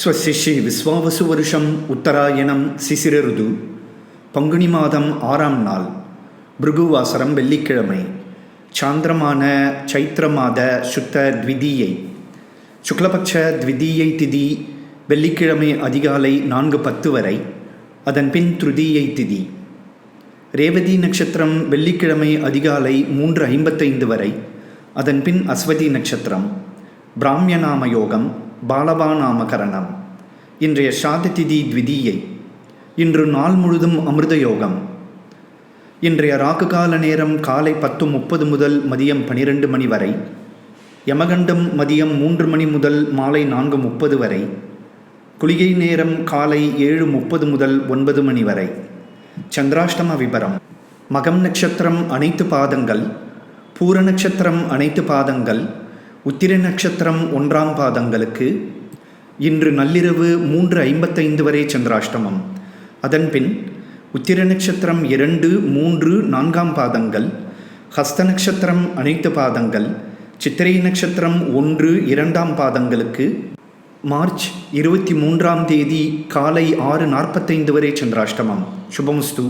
स्वस्य श्री विश्वावसु वर्षम उत्तरायणम शिशिर ऋतु பங்குனி மாதம் 6ஆம் நாள் பிருகுவாசரம் வெள்ளிக்கிழமை சாந்திரமான சைத்திர மாத சுத்த த்விதீயை சுக்லபக்ஷ த்விதீயை திதி வெள்ளிக்கிழமை அதிகாலை 4:10 வரை. அதன் பின் திருதீயை திதி. ரேவதி நட்சத்திரம் வெள்ளிக்கிழமை அதிகாலை 3:55 வரை. அதன் பின் அஸ்வதி நட்சத்திரம். பிராமியநாம யோகம் பாலவா நாமகரணம். இன்றைய சாத திதி த்விதீயை. இன்று நாள் முழுதும் அமிர்த யோகம். இன்றைய ராகு கால நேரம் காலை 10:30 முதல் மதியம் 12 மணி வரை. யமகண்டம் மதியம் 3 மணி முதல் மாலை 4:30 வரை. குளிகை நேரம் காலை 7:30 முதல் 9 மணி வரை. சந்திராஷ்டம விபரம். மகம் நட்சத்திரம் அனைத்து பாதங்கள், பூர நட்சத்திரம் அனைத்து பாதங்கள், உத்திர நட்சத்திரம் 1ஆம் பாதங்களுக்கு இன்று நள்ளிரவு 3:55 வரை சந்திராஷ்டமம். அதன் பின் உத்திர நட்சத்திரம் 2, 3, 4ஆம் பாதங்கள், ஹஸ்த நட்சத்திரம் அனைத்து பாதங்கள், சித்திரை நட்சத்திரம் 1, 2ஆம் பாதங்களுக்கு மார்ச் 23ஆம் தேதி காலை 6:45 வரை சந்திராஷ்டமம். சுபமஸ்து.